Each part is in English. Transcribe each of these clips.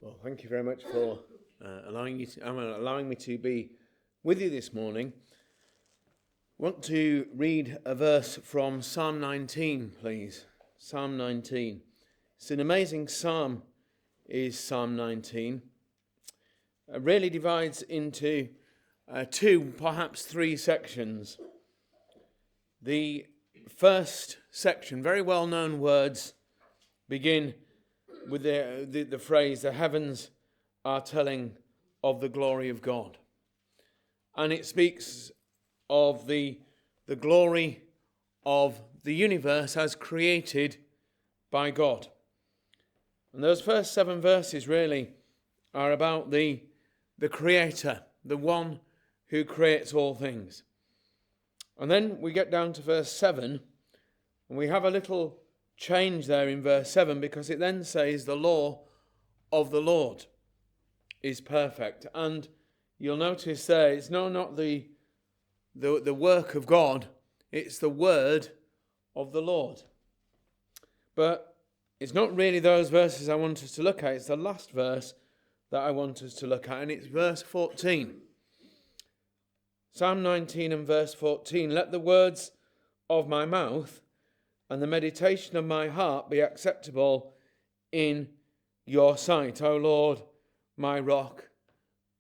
Well, thank you very much for allowing me to be with you this morning. I want to read a verse from Psalm 19, please. Psalm 19. It's an amazing psalm, is Psalm 19. It really divides into two, perhaps three sections. The first section, very well-known words, begin with the phrase, "The heavens are telling of the glory of God." And it speaks of the glory of the universe as created by God. And those first 7 verses really are about the Creator, the one who creates all things. And then we get down to verse 7, and we have a little change there in verse 7, because it then says the law of the Lord is perfect. And you'll notice there it's not the work of God, it's the word of the Lord. But it's not really those verses I want us to look at. It's the last verse that I want us to look at, and it's verse 14. Psalm 19 and verse 14. "Let the words of my mouth and the meditation of my heart be acceptable in your sight, O Lord, my rock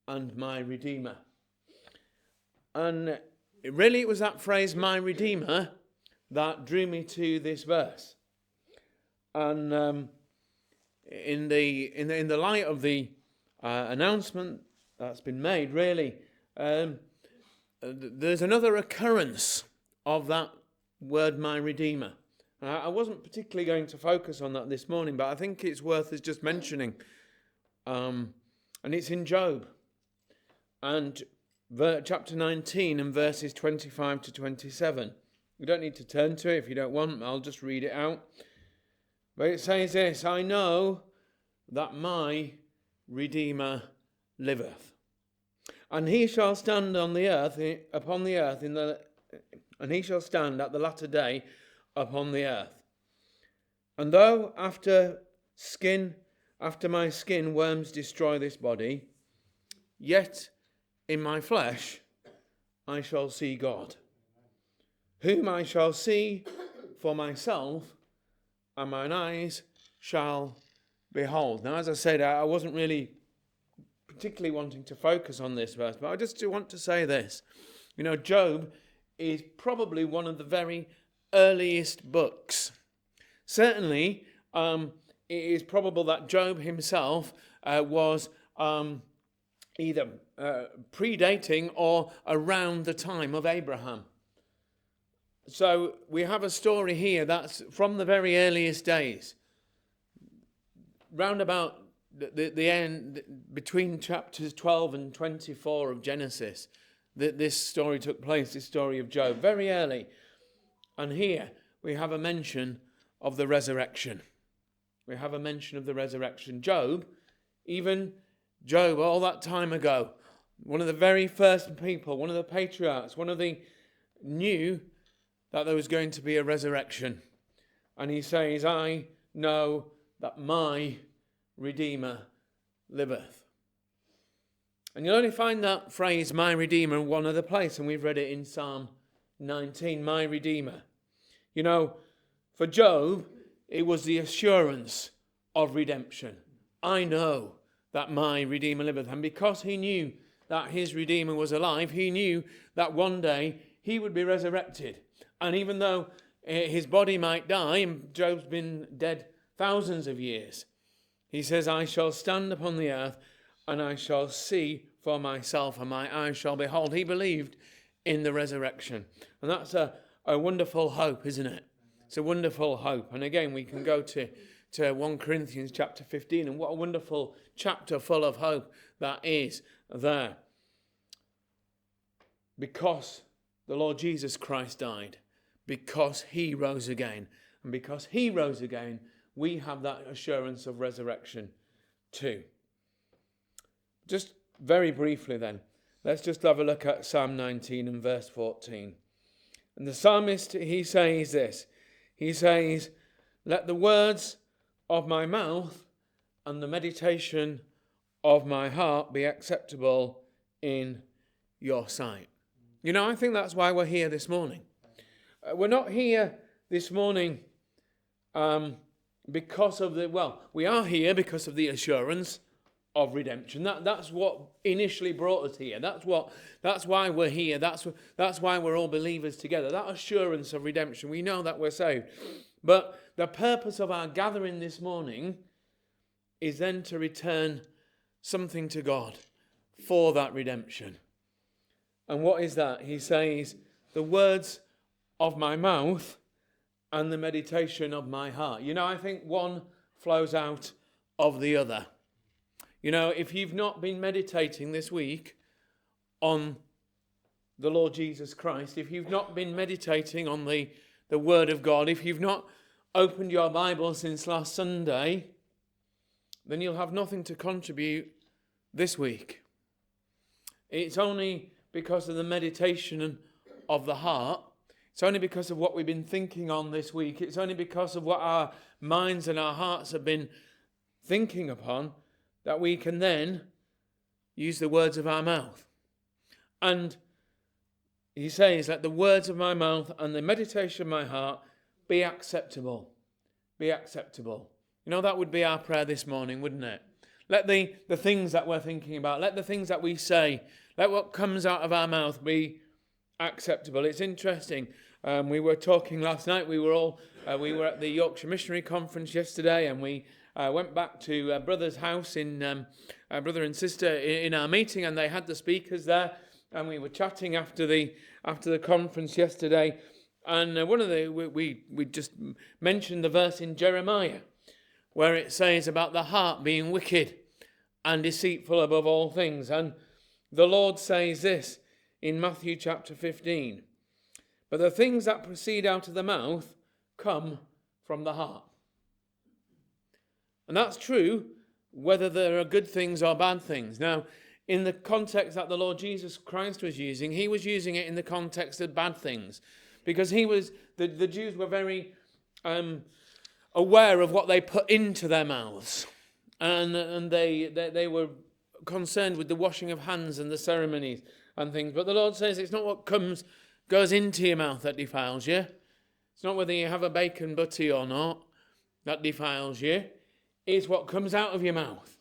and my redeemer." And it was that phrase, "my redeemer," that drew me to this verse. And in the light of the announcement that's been made, really, there's another occurrence of that word, "my redeemer." I wasn't particularly going to focus on that this morning, but I think it's worth us just mentioning. And it's in Job. And chapter 19 and verses 25 to 27. You don't need to turn to it if you don't want. I'll just read it out. But it says this: "I know that my Redeemer liveth, and he shall stand upon the earth, and he shall stand at the latter day upon the earth. And though after my skin worms destroy this body, yet in my flesh I shall see God, whom I shall see for myself, and mine eyes shall behold." Now, as I said, I wasn't really particularly wanting to focus on this verse, but I just do want to say this. Job is probably one of the very earliest books. Certainly, it is probable that Job himself was either predating or around the time of Abraham. So we have a story here that's from the very earliest days, round about the end, between chapters 12 and 24 of Genesis, that this story took place, this story of Job, very early. And here we have a mention of the resurrection. We have a mention of the resurrection. Job, all that time ago, one of the very first people, one of the patriarchs, knew that there was going to be a resurrection. And he says, "I know that my Redeemer liveth." And you'll only find that phrase, "my Redeemer," in one other place, and we've read it in Psalm 19, "my Redeemer." For Job, it was the assurance of redemption. I know that my Redeemer liveth. And because he knew that his Redeemer was alive, he knew that one day he would be resurrected. And even though his body might die, and Job's been dead thousands of years, he says, "I shall stand upon the earth, and I shall see for myself, and my eyes shall behold." He believed in the resurrection. And that's a wonderful hope, isn't it? It's a wonderful hope. And again, we can go to 1 Corinthians chapter 15, and what a wonderful chapter full of hope that is there. Because the Lord Jesus Christ died, because he rose again, and because he rose again, we have that assurance of resurrection too. Just very briefly then, let's just have a look at Psalm 19 and verse 14. And the psalmist, he says this. He says, "Let the words of my mouth and the meditation of my heart be acceptable in your sight. You know, I think that's why we're here this morning. We're not here this morning because of we are here because of the assurance of redemption. That's what initially brought us here. That's why we're here. That's why we're all believers together. That assurance of redemption. We know that we're saved. But the purpose of our gathering this morning is then to return something to God for that redemption. And what is that? He says, the words of my mouth and the meditation of my heart. You know, I think one flows out of the other. You know, if you've not been meditating this week on the Lord Jesus Christ, if you've not been meditating on the Word of God, if you've not opened your Bible since last Sunday, then you'll have nothing to contribute this week. It's only because of the meditation of the heart. It's only because of what we've been thinking on this week. It's only because of what our minds and our hearts have been thinking upon that we can then use the words of our mouth. And he says, let the words of my mouth and the meditation of my heart be acceptable. Be acceptable. You know, that would be our prayer this morning, wouldn't it? Let the things that we're thinking about, let the things that we say, let what comes out of our mouth be acceptable. It's interesting. We were talking last night. We were at the Yorkshire Missionary Conference yesterday, and we went back to brother's house in brother and sister in our meeting, and they had the speakers there, and we were chatting after the conference yesterday, and we just mentioned the verse in Jeremiah where it says about the heart being wicked and deceitful above all things. And the Lord says this in Matthew chapter 15, but the things that proceed out of the mouth come from the heart. And that's true whether there are good things or bad things. Now, in the context that the Lord Jesus Christ was using, he was using it in the context of bad things, because the Jews were very aware of what they put into their mouths, and they were concerned with the washing of hands and the ceremonies and things. But the Lord says it's not what goes into your mouth that defiles you. It's not whether you have a bacon butty or not that defiles you. It's what comes out of your mouth.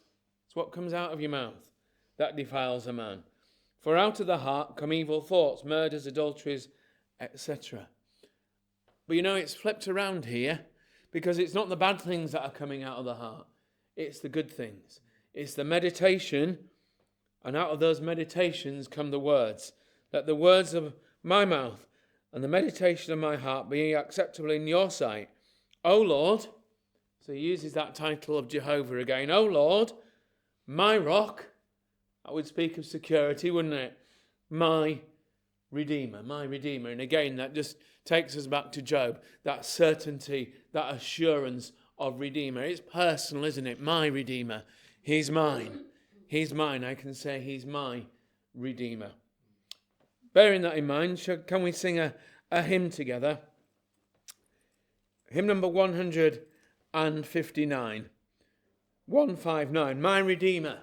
It's what comes out of your mouth that defiles a man. For out of the heart come evil thoughts, murders, adulteries, etc. But you know, it's flipped around here, because it's not the bad things that are coming out of the heart. It's the good things. It's the meditation, and out of those meditations come the words. Let the words of my mouth and the meditation of my heart be acceptable in your sight, O Lord. So he uses that title of Jehovah again. O Lord, my rock. That would speak of security, wouldn't it? My Redeemer, my Redeemer. And again, that just takes us back to Job. That certainty, that assurance of Redeemer. It's personal, isn't it? My Redeemer. He's mine. He's mine. I can say he's my Redeemer. Bearing that in mind, can we sing a hymn together? Hymn number 159. 159. My Redeemer.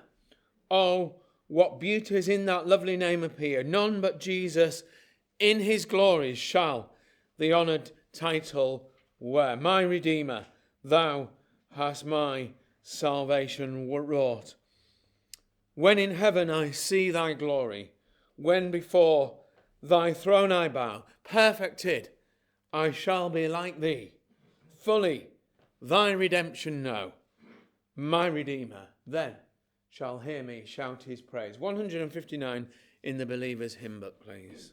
Oh, what beauty is in that lovely name appear. None but Jesus in his glories shall the honoured title wear. My Redeemer, thou hast my salvation wrought. When in heaven I see thy glory, when before thy throne I bow, perfected I shall be like thee, fully thy redemption know. My Redeemer then shall hear me shout his praise. 159 in the Believer's Hymn Book, please.